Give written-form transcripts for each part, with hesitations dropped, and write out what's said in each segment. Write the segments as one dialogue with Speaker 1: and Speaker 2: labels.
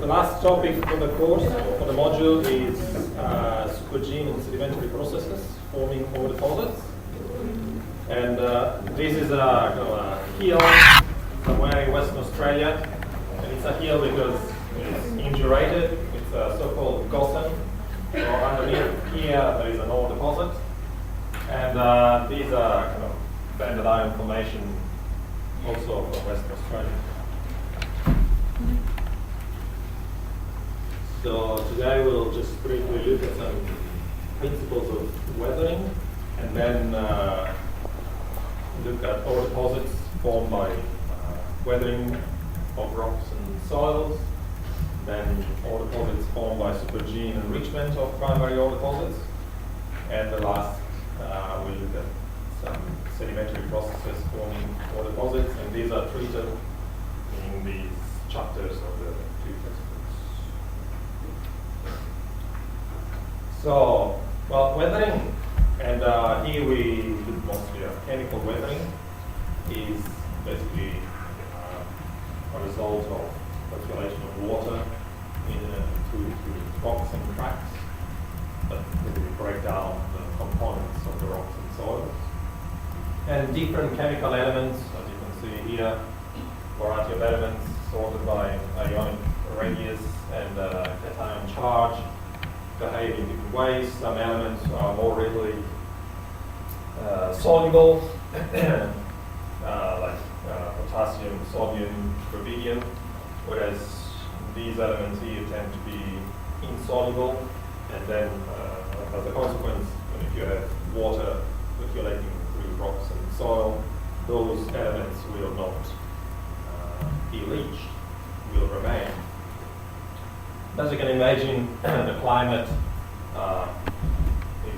Speaker 1: The last topic for the course, or for the module, is supergene and sedimentary processes forming ore deposits. And this is a hill somewhere in Western Australia. And it's a hill because it's indurated. It's a so-called gossan. So underneath here there is an ore deposit. And these are kind of banded iron formation also from Western Australia. So today we'll just briefly look at some principles of weathering, and then look at ore deposits formed by weathering of rocks and soils, then ore deposits formed by supergene enrichment of primary ore deposits, and the last we'll look at some sedimentary processes forming ore deposits, and these are treated in these chapters of the two textbooks. So, well, weathering, and here we look mostly at chemical weathering, is basically a result of circulation of water through rocks and cracks that really break down the components of the rocks and soils. And different chemical elements, as you can see here, variety of elements sorted by ionic radius and cation charge, behave in different ways. Some elements are more readily soluble, like potassium, sodium, rubidium, whereas these elements here tend to be insoluble, and then as a consequence, if you have water circulating through rocks and soil, those elements will not be leached, will remain. As you can imagine, the climate is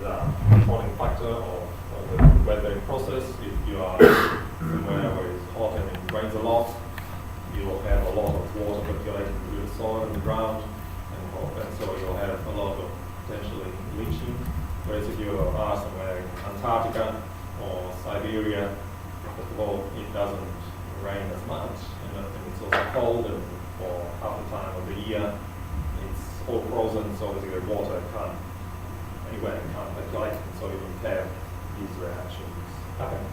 Speaker 1: a controlling factor of the weathering process. If you are somewhere where it's hot and it rains a lot, you will have a lot of water circulating through the soil and the ground, and so you'll have a lot of potentially leaching. Whereas if you are somewhere in Antarctica or Siberia, first of all, it doesn't rain as much, and it's also cold, and for half the time of the year, it's all frozen, so obviously the water can't percolate, so you don't have these reactions happen.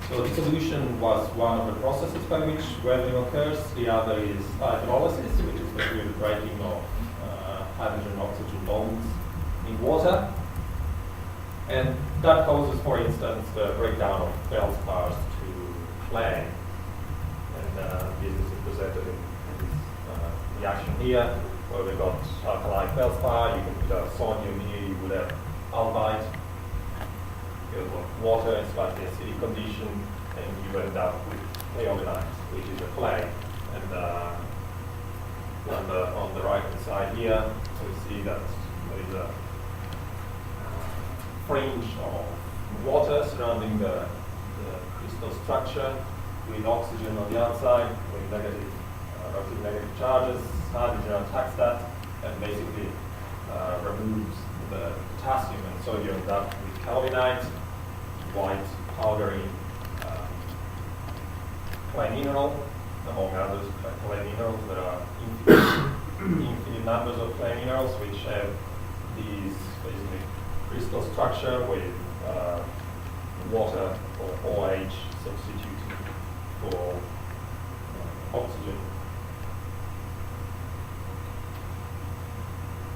Speaker 1: So dissolution was one of the processes by which weathering occurs. The other is hydrolysis, which is basically the breaking of hydrogen-oxygen bonds in water. And that causes, for instance, the breakdown of feldspars to clay. And this is represented in this reaction here, where we've got alkali feldspar. You can put a sodium here, you would have albite. You have water in slightly acidic condition, and you end up with cleobenite, which is a clay. And on the right hand side here, we see that there is a fringe of water surrounding the crystal structure, with oxygen on the outside, with relative negative charges. Hydrogen attacks that and basically removes the potassium and sodium up with carbonate, white powdery clay mineral, among others clay minerals. There are infinite numbers of clay minerals which have these basically crystal structure with water or OH substituted for oxygen.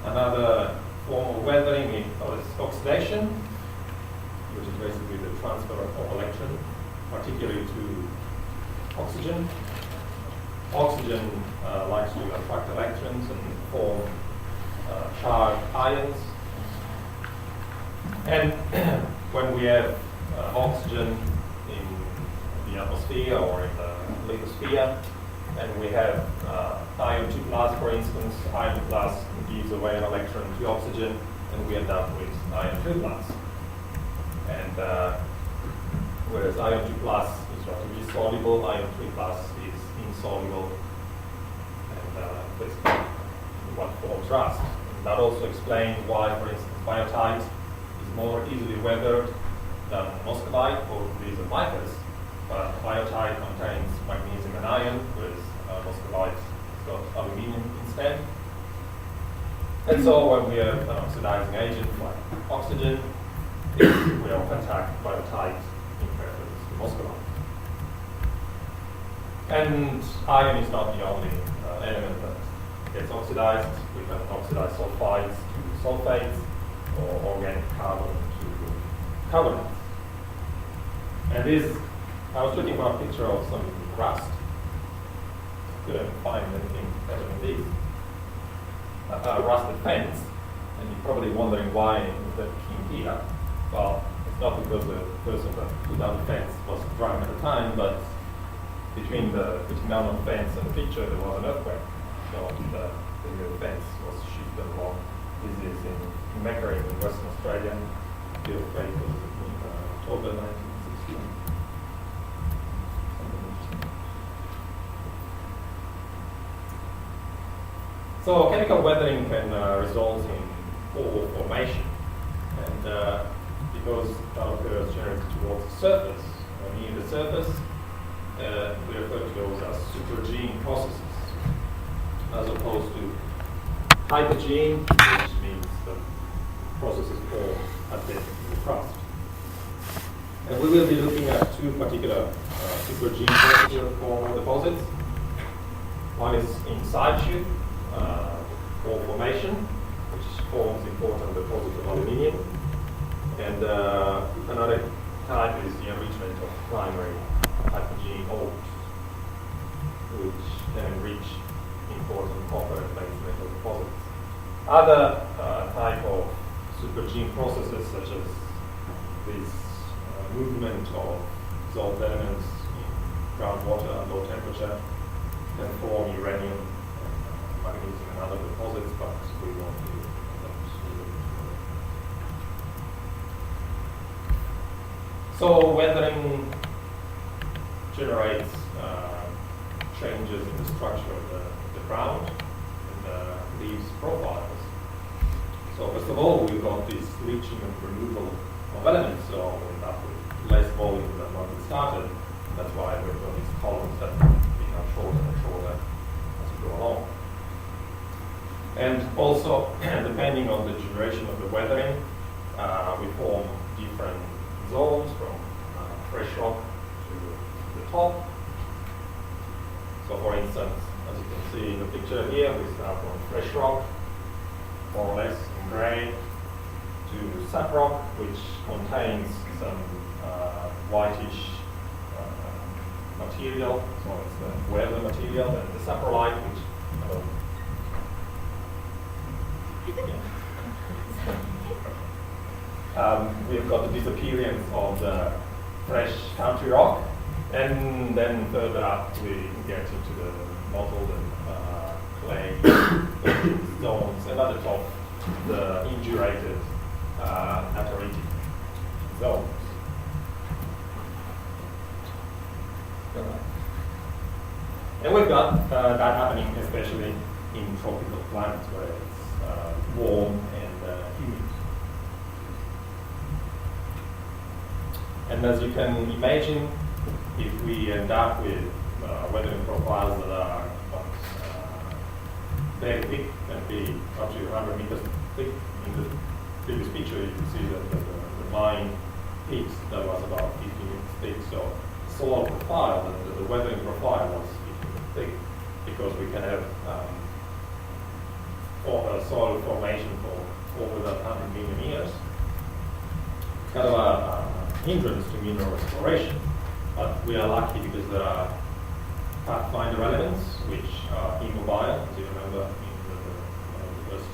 Speaker 1: Another form of weathering is oxidation, which is basically the transfer of electron, particularly to oxygen. Oxygen likes to attract electrons and form charged ions. And when we have oxygen in the atmosphere or in the lithosphere, and we have iron 2 plus, for instance, iron 2 plus gives away an electron to oxygen, and we end up with iron 2 plus. And whereas iron 2 plus is relatively soluble, iron 3 plus is insoluble, and basically what forms rust. And that also explains why, for instance, biotite is more easily weathered than muscovite, or these are micas. but biotite contains magnesium and iron, whereas muscovite has got aluminium instead. And so when we have an oxidizing agent like oxygen, we often attack biotite in preference to muscovite. And iron is not the only element that gets oxidized. We can oxidize sulfides to sulfates or organic carbon to carbonates. And this, I was looking for a picture of some rust. Couldn't find anything better than this. A rusted fence, and you're probably wondering why is that king here. Well, it's not because the person that put down the fence was drunk at the time, but between the putting down of the fence and the picture, there was an earthquake. So the fence was shifted along. This is in Macquarie in Western Australia. The earthquake was in October 1961. So chemical weathering can result in pore formation, and because that occurs generally towards the surface or near the surface, we refer to those as supergene processes, as opposed to hypergene, which means the processes form at depth in the crust. And we will be looking at two particular supergene processes for deposits. One is in situ, pore formation, which forms important deposits of aluminium, and another type is the enrichment of primary hypergene ores, which can enrich important copper and base metal deposits. Other type of supergene processes, such as this movement of dissolved elements in groundwater at low temperature, can form uranium, magnesium and other deposits, but we won't do that. So weathering generates changes in the structure of the ground and leaves profiles. So first of all, we've got this leaching and removal of elements, so we end up with less volume than when we started. That's why we've got these columns that become shorter and shorter as we go along. And also, depending on the duration of the weathering, we form different zones from fresh rock to the top. So for instance, as you can see in the picture here, we start from fresh rock, more or less in gray, to sap rock, which contains some whitish material, so it's the weather material, and the saprolite, which we've got the disappearance of the fresh country rock, and then further up we get into the mottled and clay zones, and at the top the indurated lateritic zones. And we've got that happening especially in tropical climates where it's warm and humid. And as you can imagine, if we end up with weathering profiles that are very thick, can be up to 100 meters thick. In the previous picture, you can see that the mine peaks that was about 15 meters thick. So soil profile, the weathering profile was 15 meters thick, because we can have soil formation for over 100 million years. Kind of a hindrance to mineral exploration, but we are lucky because there are pathfinder elements which are immobile. As you remember in one of the first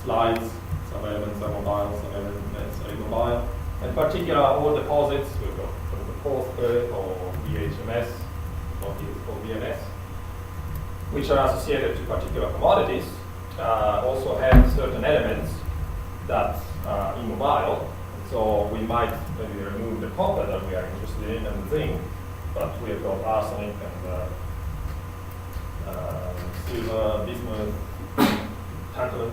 Speaker 1: slides, some elements are mobile, some elements are immobile. In particular, all deposits we've got from the fourth earth or VHMS, what is called VMS, which are associated to particular commodities, also have certain elements that are immobile. So we might maybe remove the copper that we are interested in and the zinc, but we have got arsenic and silver, bismuth, tantalum,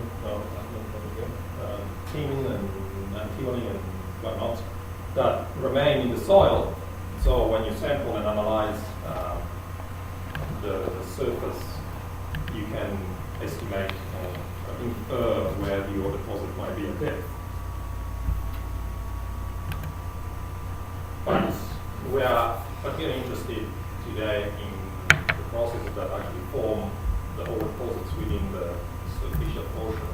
Speaker 1: tin and antimony and whatnot that remain in the soil. So when you sample and analyze the surface, you can estimate or infer where your deposit might be at depth. But we are particularly interested today in the processes that actually form the whole deposits within the superficial portion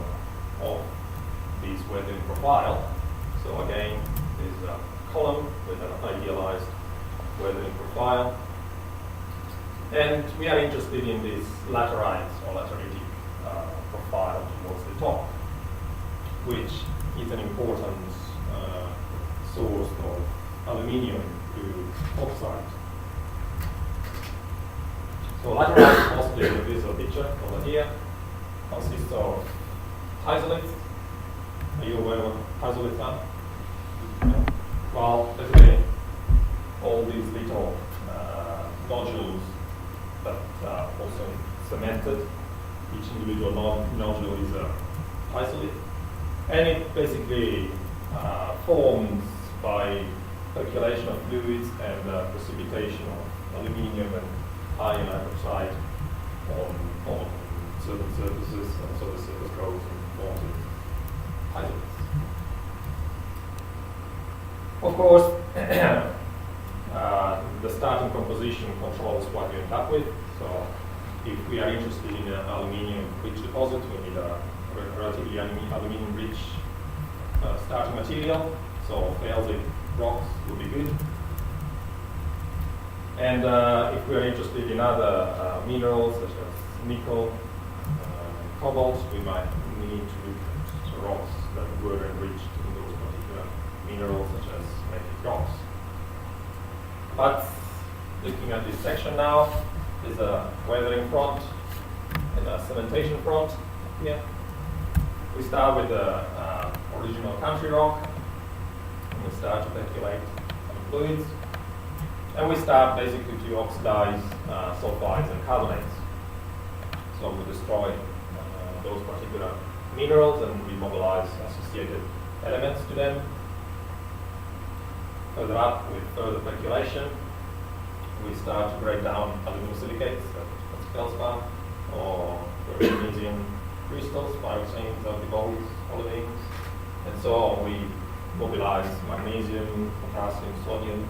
Speaker 1: of this weathering profile. So again, there's a column with an idealized weathering profile. And we are interested in this laterite or lateritic profile towards the top, which is an important source of aluminium to oxide. So laterite, mostly in the visual picture over here, consists of thysolites. Are you aware of what thysolites are? No? Well, basically, all these little nodules that are also cemented. Each individual nodule is a thysolite. And it basically forms by percolation of fluids and precipitation of aluminium and iron hydroxide on certain surfaces, and so the surface goes and forms thysolites. Of course, the starting composition controls what you end up with. So if we are interested in an aluminium-rich deposit, we need a relatively aluminium-rich starting material. So felsic rocks would be good. And if we are interested in other minerals such as nickel, cobalt, we might need to look at rocks that were enriched in those particular minerals such as mafic rocks. But looking at this section now, there's a weathering front and a cementation front here. We start with the original country rock, and we start to percolate some fluids, and we start basically to oxidize sulfides and carbonates. So we destroy those particular minerals and we mobilize associated elements to them. Further up, with further percolation, we start to break down aluminum silicates, that's feldspar, or magnesium crystals, pyroxenes, aldehydes, olivines, and so on. We mobilize magnesium, potassium, sodium,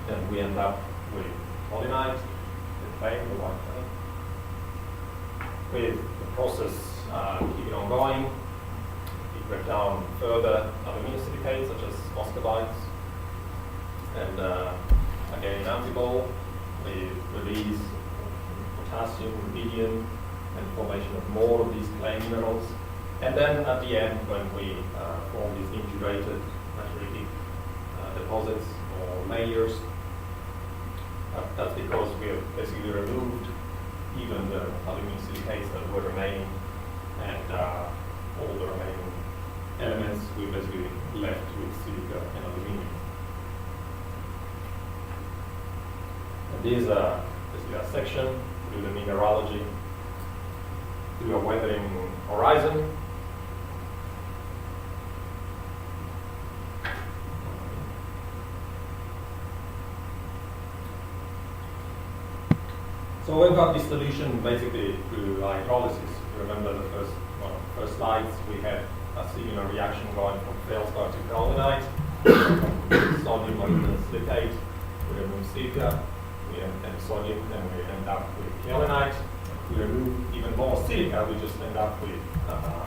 Speaker 1: and we end up with polynight, the clay, the white clay. With the process keeping on going, we break down further aluminum silicates such as moscovites, and again in antibol, we release potassium, rubidium, and formation of more of these clay minerals. And then at the end, when we form these integrated lateritic deposits or layers, that's because we have basically removed even the aluminum silicates that were remaining, and all the remaining elements we basically left with silica and aluminium. And this is basically a section through the mineralogy, through a weathering horizon. So we've got this solution basically through hydrolysis. If you remember the first slides, we had a similar reaction going from feldspar to kaolinite, from sodium aluminum silicate, we remove silica, and sodium, and we end up with kaolinite. If we remove even more silica, we just end up with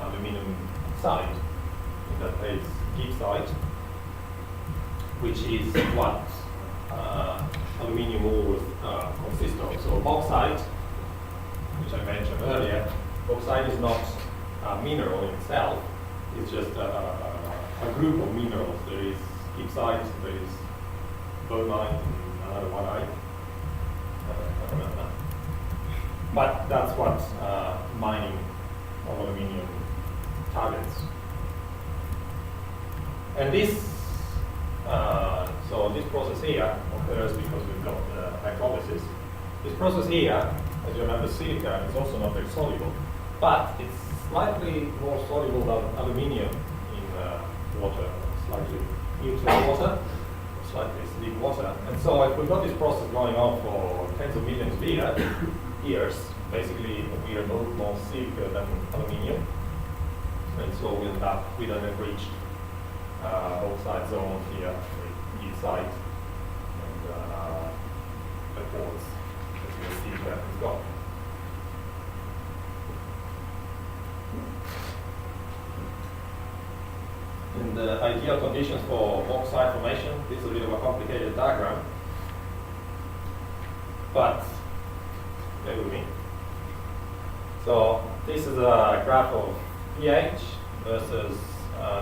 Speaker 1: aluminum oxide, in that case gibbsite, which is what aluminium ores consist of. So bauxite, which I mentioned earlier, bauxite is not a mineral in itself, it's just a group of minerals. There is gibbsite, there is boehmite, and another one I can't remember. But that's what mining of aluminium targets. And this so this process here occurs because we've got hydrolysis. This process here, as you remember, silica is also not very soluble, but it's slightly more soluble than aluminium in water, slightly neutral water. like this, deep water. And so if we've got this process going on for tens of millions of years, basically we remove more silica than aluminium. And so we end up with an enriched oxide zone here with each side and the pores, as you can see where it's got. In the ideal conditions for oxide formation, this is a bit of a complicated diagram, but bear with me. So this is a graph of pH versus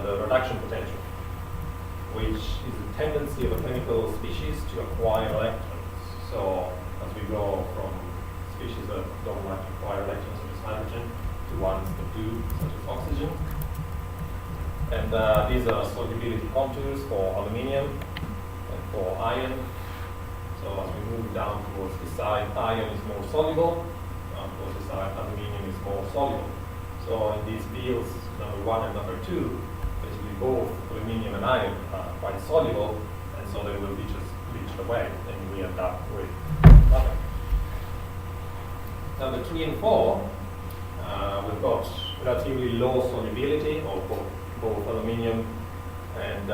Speaker 1: the reduction potential, which is the tendency of a chemical species to acquire electrons. So as we go from species that don't like to acquire electrons, such as hydrogen, to ones that do, such as oxygen. And these are solubility contours for aluminium and for iron. So as we move down towards the side, iron is more soluble. Towards the side, aluminium is more soluble. So in these fields, number 1 and number 2, basically both aluminium and iron are quite soluble, and so they will be just leached away, and we end up with nothing. Number 3 and 4, we've got relatively low solubility of both aluminium and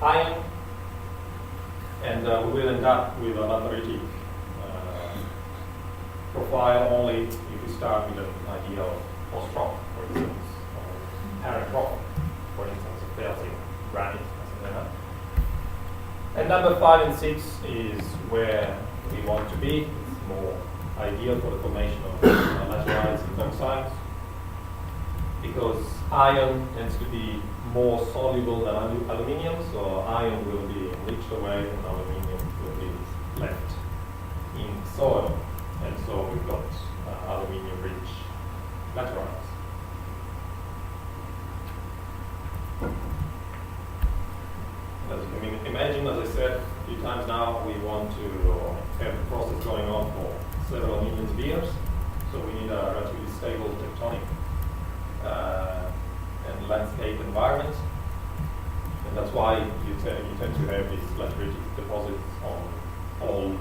Speaker 1: iron, and we will end up with a lateritic profile only if we start with an idea of post-rock, for instance, or parent rock, for instance, a felsic granite, something like that. And number 5 and 6 is where we want to be. It's more ideal for the formation of laterites and oxides, because iron tends to be more soluble than aluminium, so iron will be enriched away and aluminium will be left in soil. And so we've got aluminium-rich laterites. As you can imagine, as I said a few times now, we want to have the process going on for several millions of years. So we need a relatively stable tectonic and landscape environment. And that's why you tend to have these lateritic deposits on old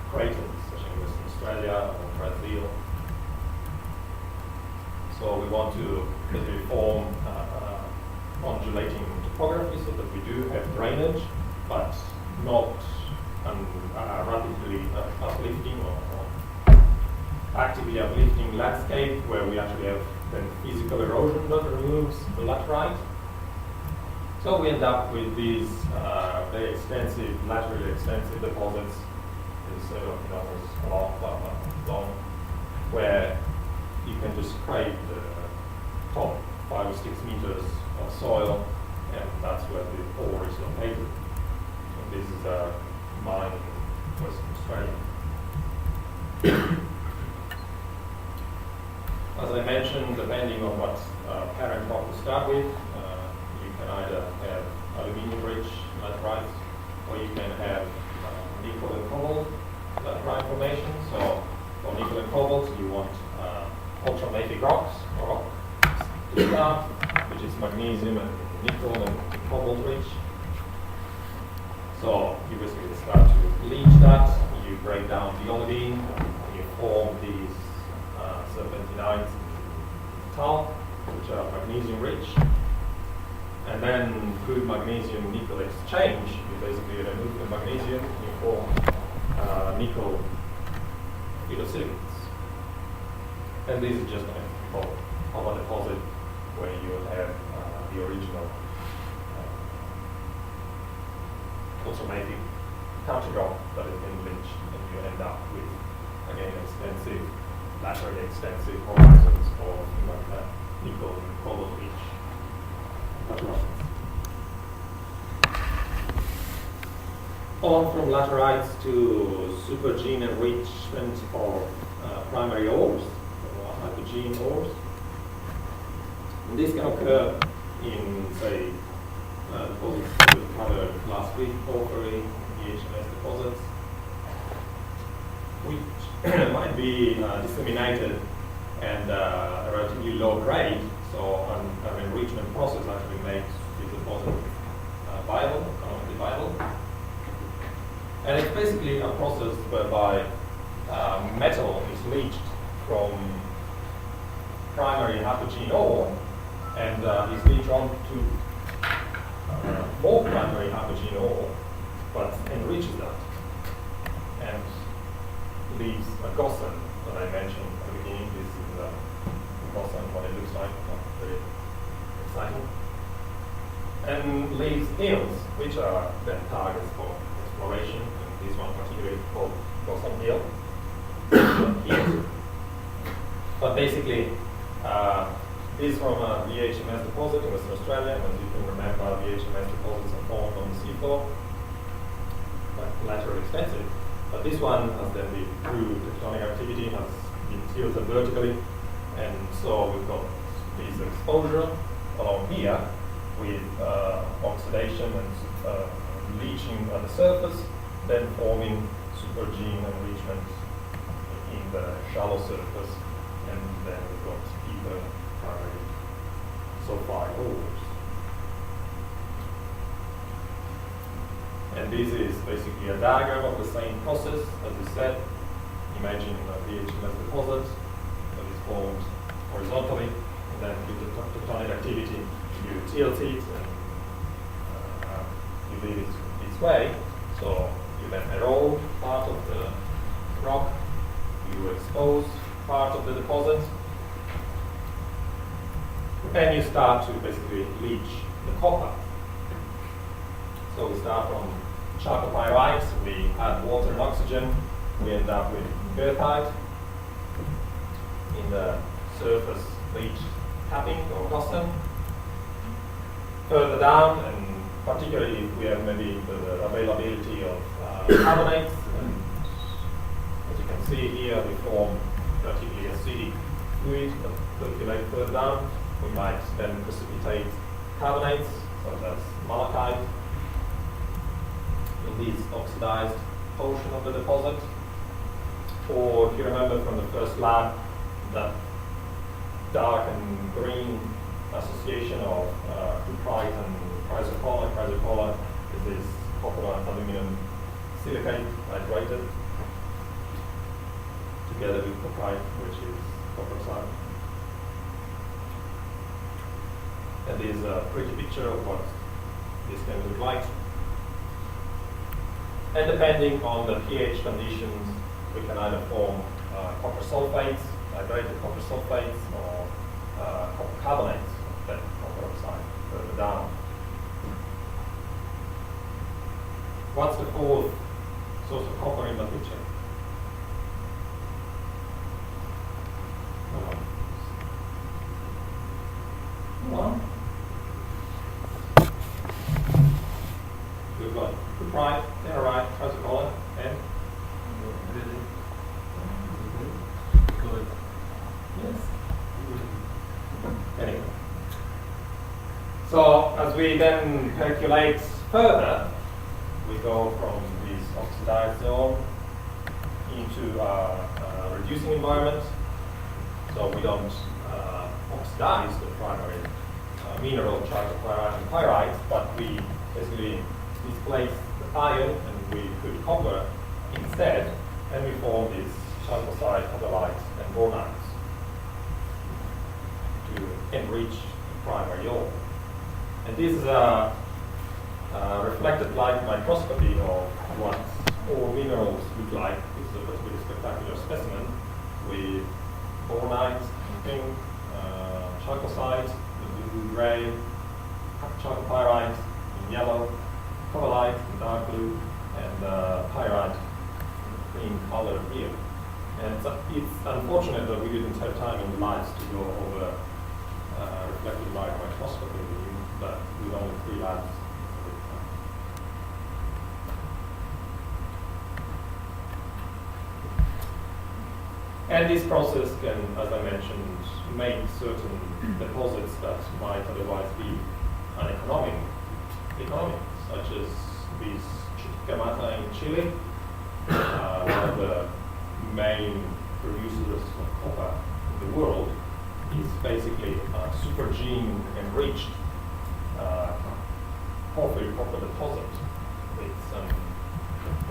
Speaker 1: craters, such as Western Australia or Brazil. So we want to basically form undulating topography so that we do have drainage, but not rapidly uplifting or actively uplifting landscape where we actually have then physical erosion that removes the laterite. So we end up with these very extensive, laterally extensive deposits, several kilometers long, where you can just scrape the top 5 or 6 meters of soil, and that's where the ore is located. And this is a mine in Western Australia. As I mentioned, depending on what parent rock to start with, you can either have aluminium-rich laterites, or you can have nickel and cobalt laterite formation. So for nickel and cobalt, you want ultramafic rocks, or rock to start, which is magnesium and nickel and cobalt rich. So you basically start to leach that, you break down the olivine, and you form these serpentinites in talc, which are magnesium rich. And then through magnesium nickel exchange, you basically remove the magnesium, you form nickel phyllosilicates. And this is just an example of a deposit where you will have the original automatic country rock that has been bleached, and you end up with, again, laterally extensive horizons of nickel and cobalt rich laterites. On from laterites to supergene enrichment for primary ores, or hypogene ores. And this can occur in, say, deposits we covered last week, porphyry, DHMS deposits, which might be disseminated and relatively low grade, so an enrichment process actually makes these deposits viable, economically And it's basically a process whereby metal is leached from primary hypogene ore and is leached onto more primary hypogene ore, but enriches that and leaves a gossamer that I mentioned at the beginning. This is the gossamer, what it looks like, not very exciting. And leaves eels, which are then targets for exploration, and this one particularly called gossamer eel. Here. But basically, this is from a VHMS deposit in Western Australia, and as you can remember, VHMS deposits are formed on the seafloor, like laterally extensive. But this one has then been through tectonic activity, has been tilted vertically, and so we've got this exposure along here with oxidation and leaching at the surface, then forming supergene enrichment in the shallow surface, and then we've got deeper primary sulfide ores. And this is basically a diagram of the same process. As we said, imagine a VHMS deposit that is formed horizontally, and then due to tectonic activity, you tilt it and you leave it this way. So you then erode part of the rock, you expose part of the deposit, and you start to basically leach the copper. So we start from chalcopyrite, we add water and oxygen, we end up with goethite in the surface leach capping or gossamer. Further down, and particularly if we have maybe the availability of carbonates, and as you can see here, we form particularly acidic fluid that percolate further down. We might then precipitate carbonates, such as malachite, in this oxidized portion of the deposit. Or if you remember from the first lab, that dark and green association of cuprite and chrysocolla. Chrysocolla is this copper and aluminum silicate hydrated together with cuprite, which is copper oxide. And this is a pretty picture of what this can look like. And depending on the pH conditions, we can either form copper sulfates, hydrated copper sulfates, or copper carbonates, then copper oxide further down. What's the fourth source of copper in the picture? One. We've got cuprite, enrite, chrysocolla, and yes. Anyway. So as we then percolate further, we go from this oxidized zone into a reducing environment. So we don't oxidize the primary mineral, chalcopyrite and pyrite, but we basically displace the iron and we put copper instead, and we form these chalcocite, copperite, and bornites to enrich the primary ore. And this is a reflected light microscopy of what ore minerals look like. This is a particularly spectacular specimen with bornite in pink, chalcocite in blue-gray, chalcopyrite in yellow, copperite in dark blue, and pyrite in cream color here. And it's unfortunate that we didn't have time in the labs to go over reflected light microscopy with you, but with only 3 labs. And this process can, as I mentioned, make certain deposits that might otherwise be uneconomic, such as this Chiquimata in Chile, one of the main producers of copper in the world, is basically a supergene enriched porphyry copper deposit with some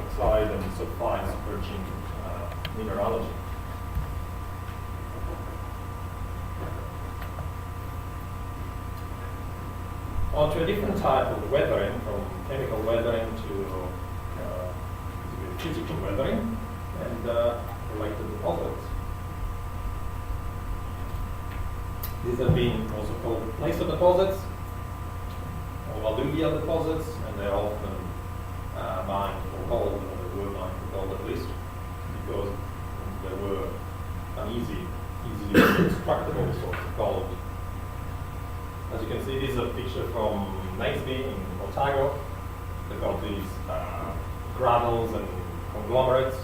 Speaker 1: oxide and sulfide supergene mineralogy. On to a different type of weathering, from chemical weathering to physical weathering and related deposits. These have been also called placer deposits or alluvial deposits, and they're often mined for gold, or they were mined for gold at least, because they were easily extractable source of gold. As you can see, this is a picture from Naseby in Otago. They've got these gravels and conglomerates,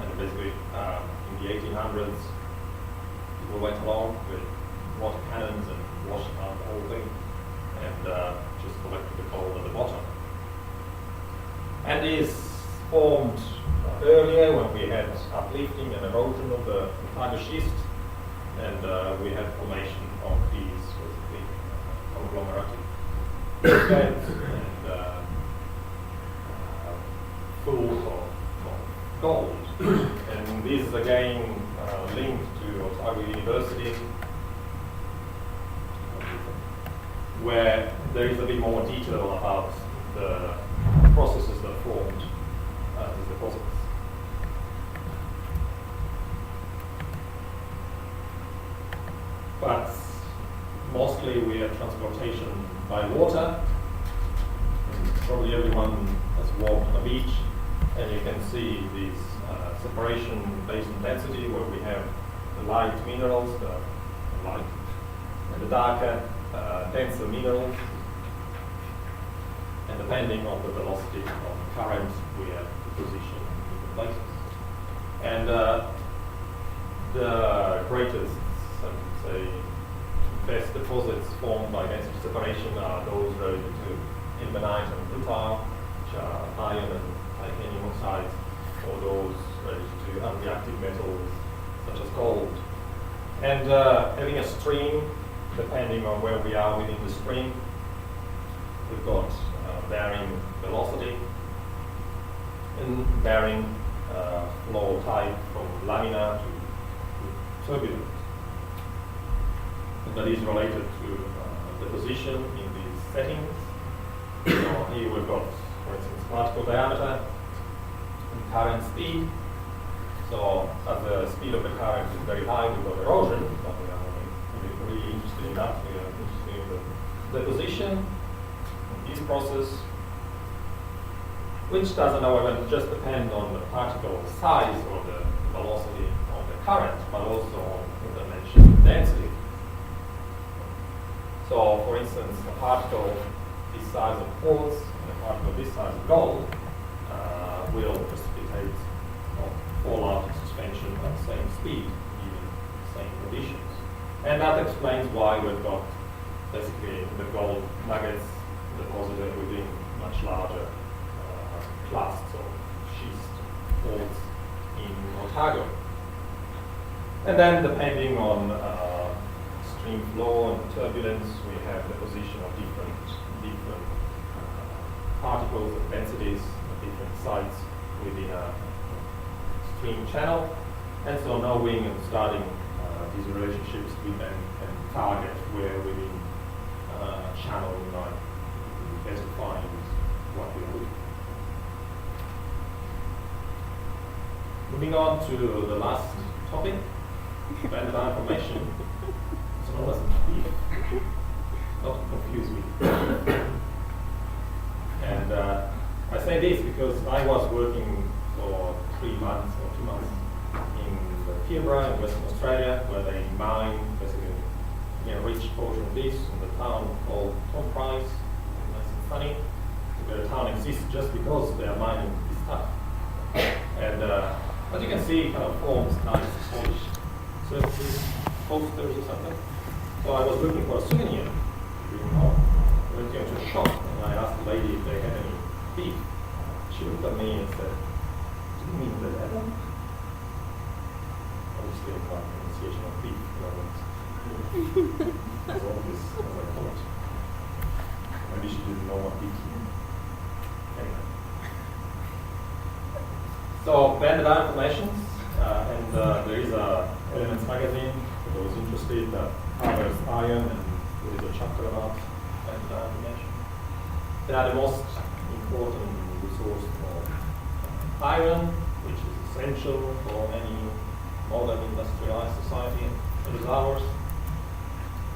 Speaker 1: and basically in the 1800s, people went along with water cannons and washed out the whole thing, and just collected the gold at the bottom. And these formed earlier when we had uplifting and erosion of the Otago schist, and we had formation of these conglomeratic beds and pools of gold. And this is again linked to Otago University, where there is a bit more detail about the processes that formed these deposits. But mostly we have transportation by water. And probably everyone has walked on the beach, and you can see this separation based on density, where we have the light minerals, the light, and the darker, denser minerals. And depending on the velocity of the current, we have the position in different places. And the greatest, say, best deposits formed by density separation are those related to ilmenite and rutile, which are iron and titanium oxides, or those related to unreactive metals such as gold. And having a stream, depending on where we are within the stream, we've got varying velocity and varying flow type from laminar to turbulent. And that is related to the position in these settings. So here we've got, for instance, particle diameter and current speed. So as the speed of the current is very high, we've got erosion, but we are really interested in that. We are interested in the position of this process, which doesn't, however, just depend on the particle size or the velocity of the current, but also on, as I mentioned, density. So, for instance, a particle this size of quartz and a particle this size of gold will precipitate or fall out in suspension at the same speed, given the same conditions. And that explains why we've got basically the gold nuggets deposited within much larger clasts of schist faults in Otago. And then, depending on stream flow and turbulence, we have the position of different particles and densities at different sites within a stream channel. And so knowing and studying these relationships, we then can target where within channel we might better find what we would. Moving on to the last topic, random information. It's always beef. Not to confuse me. And I say this because I was working for 3 months or 2 months in the Peterborough in Western Australia, where they mine basically a rich portion of this in the town called Tom Price, nice and sunny. The town exists just because they are mining this stuff. And as you can see, it kind of forms nice polished surfaces, posters or something. So I was looking for a souvenir. I went into a shop and I asked the lady if they had any beef. She looked at me and said, "Do you mean the leather?" Obviously, I'm not pronunciation of beef. As obvious as I thought. Maybe she didn't know what beef meant. Anyway. So banded iron formations, and there is a Elements magazine for those interested that covers iron, and there is a chapter about banded iron formation. They are the most important resource for iron, which is essential for any modern industrialized society such as ours,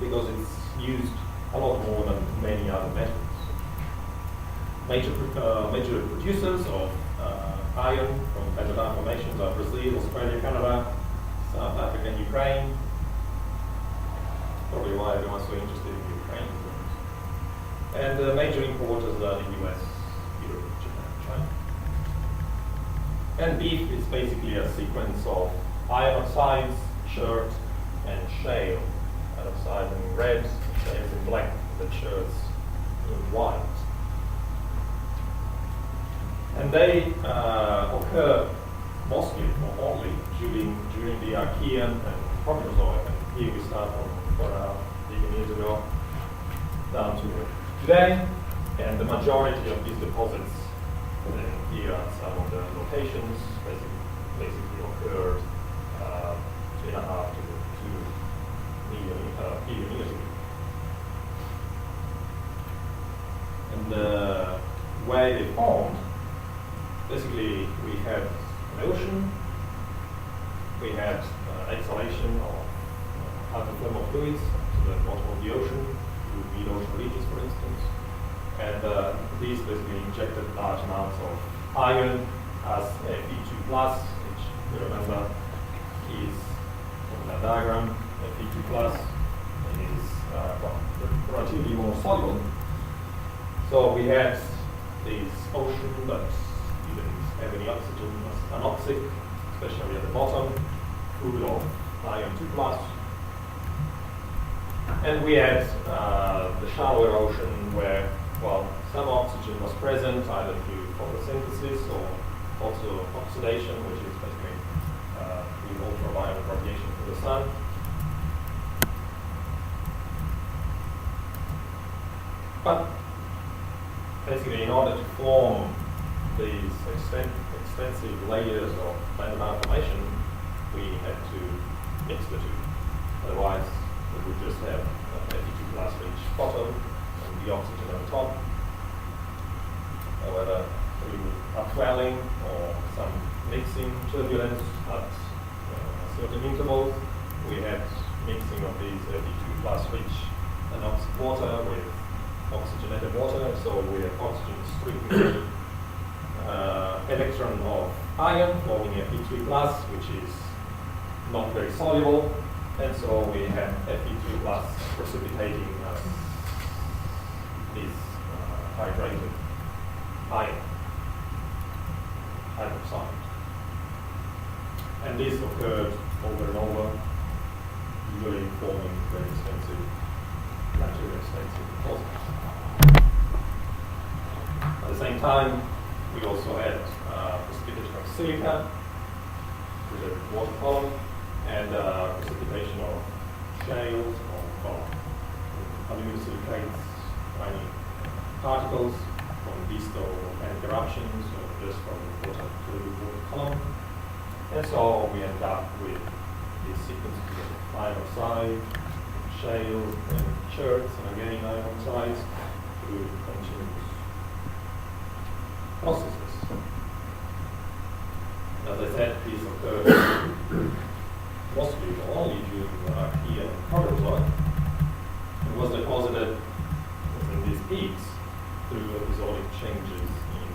Speaker 1: because it's used a lot more than many other metals. Major producers of iron from banded iron formations are Brazil, Australia, Canada, South Africa, and Ukraine. Probably why everyone's so interested in Ukraine. And the major importers are the US, Europe, Japan, China. And beef is basically a sequence of iron oxides, chert, and shale. Iron oxides in red, shales in black, the cherts in white. And they occur mostly, or only, during the Archean and Proterozoic. And here we start from 4.5 billion years ago down to today. And the majority of these deposits, here are some of the locations, basically occurred 3.5 to 2 billion years ago. And the way they formed, basically, we had an ocean, we had exhalation of hydrothermal fluids to the bottom of the ocean, through mid-ocean regions, for instance, and these basically injected large amounts of iron as Fe2+, which you remember is from that diagram. Fe2+ is relatively more soluble. So we had this ocean that didn't have any oxygen, was anoxic, especially at the bottom, full of iron 2+. And we had the shallower ocean where, well, some oxygen was present either through photosynthesis or also oxidation, which is basically through ultraviolet radiation from the sun. But basically, in order to form these extensive layers of banded iron formation, we had to mix the two. Otherwise, we would just have Fe2+ rich bottom and the oxygen on top. However, through upwelling or some mixing turbulence at certain intervals, we had mixing of these Fe2+ rich anoxic water with oxygenated water, so we have oxygen stripping electron of iron, forming Fe3+, which is not very soluble, and so we have Fe3+ precipitating this hydrated iron hydroxide. And this occurred over and over, usually forming very expensive, naturally expensive deposits. At the same time, we also had precipitation of silica with a water column and precipitation of shales or aluminum silicates, tiny particles from distal volcanic eruptions or just from the water to the water column. And so we end up with this sequence of iron oxide, shales, and cherts, and again iron oxides through continuous processes. As I said, these occurred mostly or only during the Archean and Proterozoic. It was deposited in these peaks through episodic changes in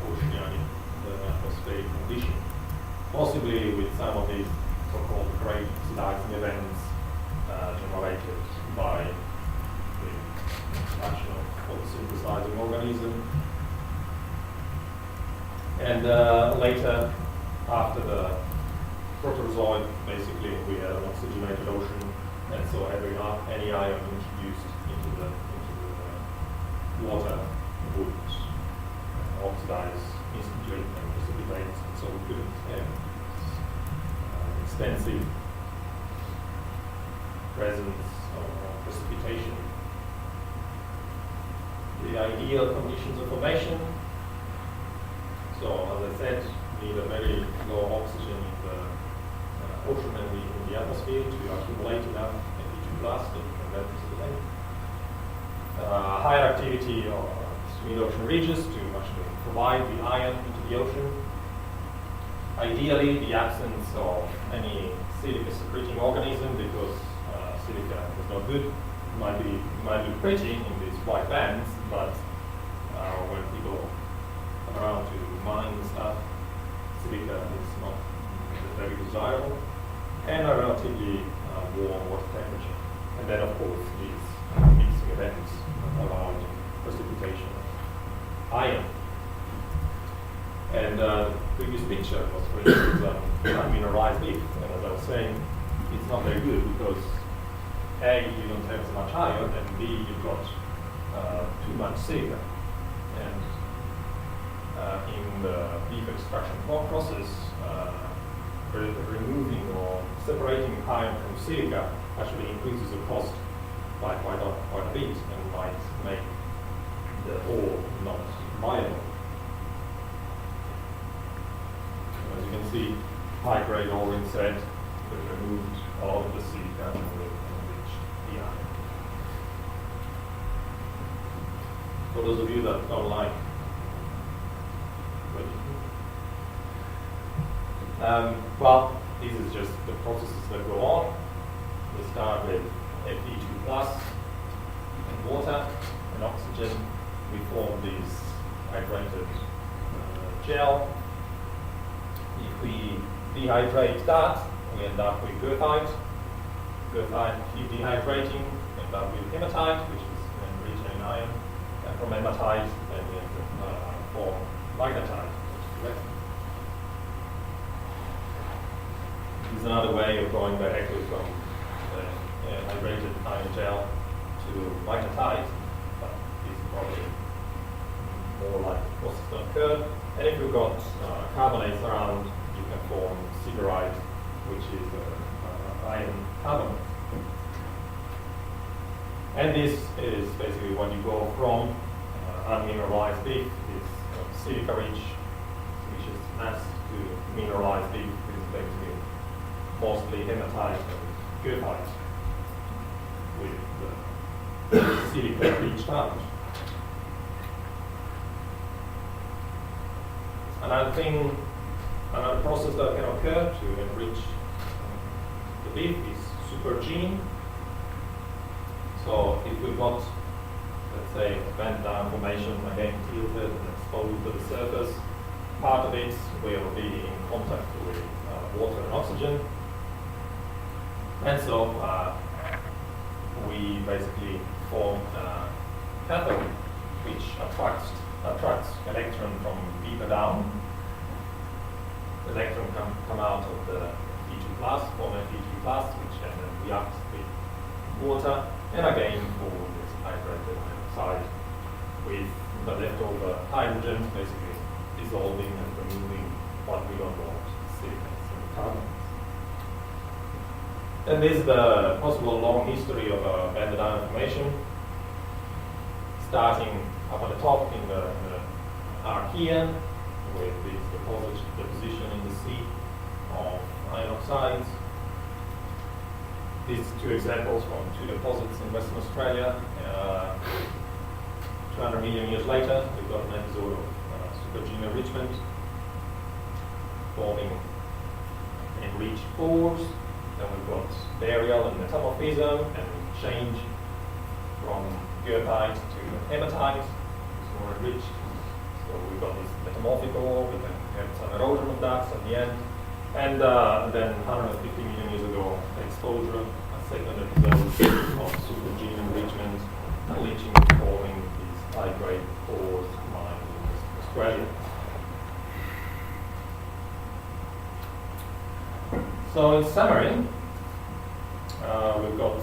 Speaker 1: oceanic atmospheric condition, possibly with some of these so-called great oxidizing events generated by the action of photosynthesizing organism. And later, after the Proterozoic, basically we had an oxygenated ocean, and so any iron introduced into the water would oxidize instantly and precipitate, and so we couldn't have extensive presence or precipitation. The ideal conditions of formation. So, as I said, need a very low oxygen in the ocean and in the atmosphere to accumulate enough Fe2 plus to convert to sediment. Higher activity of mid-ocean ridges to actually provide the iron into the ocean. Ideally, the absence of any silica-secreting organism, because silica is not good. It might be pretty in these white bands, but when people come around to mine and stuff, silica is not very desirable, and a relatively warm water temperature. And then, of course, these mixing events allowed precipitation of iron. And the previous picture was, for instance, unmineralized leaf. And as I was saying, it's not very good because A, you don't have as much iron, and B, you've got too much silica. And in the beef extraction process, removing or separating iron from silica actually increases the cost by quite a bit and might make the ore not viable. As you can see, high-grade ore instead removed a lot of the silica and enriched the iron. For those of you that don't like well, this is just the processes that go on. We start with Fe2 plus and water and oxygen. We form this hydrated gel. If we dehydrate that, we end up with goethite. Goethite, if you dehydrating, end up with hematite, which is enriched in iron. And from hematite, then we form magnetite. This is another way of going directly from hydrated iron gel to magnetite, but this is probably more like the process that occurred. And if you've got carbonates around, you can form siderite, which is iron carbonate. And this is basically what you go from unmineralized beef, this silica-rich species mass, to mineralized beef, which is basically mostly hematite and goethite with the silica leached out. Another process that can occur to enrich the beef is supergene. So if we've got, let's say, a bent down formation, again tilted and exposed to the surface, part of it will be in contact with water and oxygen. And so we basically form a cathode which attracts electron from deeper down. The electron come out of the Fe2 plus, form Fe2 plus, which can then react with water, and again for this hydrated side with the leftover hydrogen basically dissolving and removing what we don't want, silicates and carbonates. And this is the possible long history of a banded iron formation, starting up at the top in the Archean, with this deposition in the sea of iron oxides. These two examples from two deposits in Western Australia. 200 million years later, we've got an episode of supergene enrichment, forming enriched pores. Then we've got burial and metamorphism, and change from goethite to hematite. It's more enriched. So we've got this metamorphic ore, we can have some erosion of that at the end. And then 150 million years ago, exposure, a second episode of supergene enrichment, and leaching, forming these high-grade ores mined in Australia. So in summary, we've got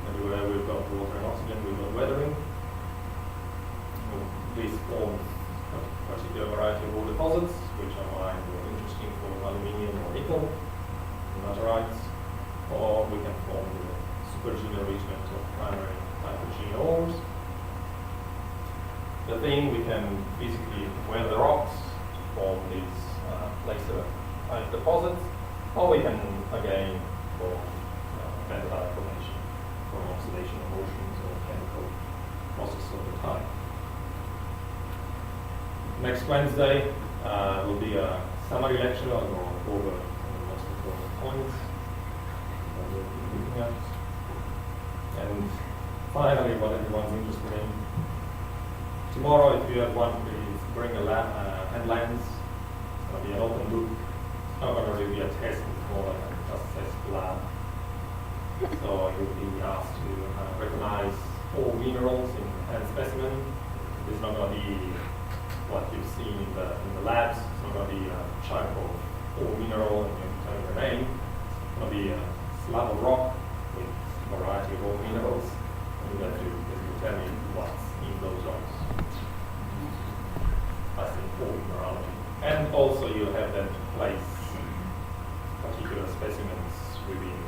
Speaker 1: everywhere, we've got water and oxygen, we've got weathering. These form a particular variety of ore deposits, which are mined or interesting for aluminium or nickel, laterites, or we can form the supergene enrichment of primary hypogene ores. The thing, we can physically weather the rocks to form these place a kind of deposit, or we can again for better information from oxidation of oceans or chemical process over time. Next Wednesday will be a summary lecture. I'll go over the most important points that we'll be looking at. And finally, what everyone's interested in. Tomorrow, if you have one, please bring a hand lens. It's going to be an open loop. It's not going to really be a test, it's more like a just test lab. So you'll be asked to recognize all minerals in the hand specimen. It's not going to be what you've seen in the labs. It's not going to be a chunk of all mineral and you tell your name. It's going to be a slab of rock with a variety of all minerals. And you have to tell me what's in those rocks. That's in all mineralogy. And also you have then to place particular specimens within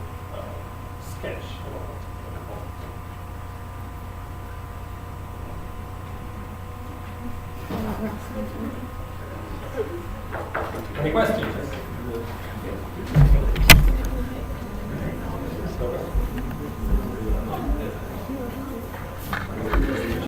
Speaker 1: sketch or any questions?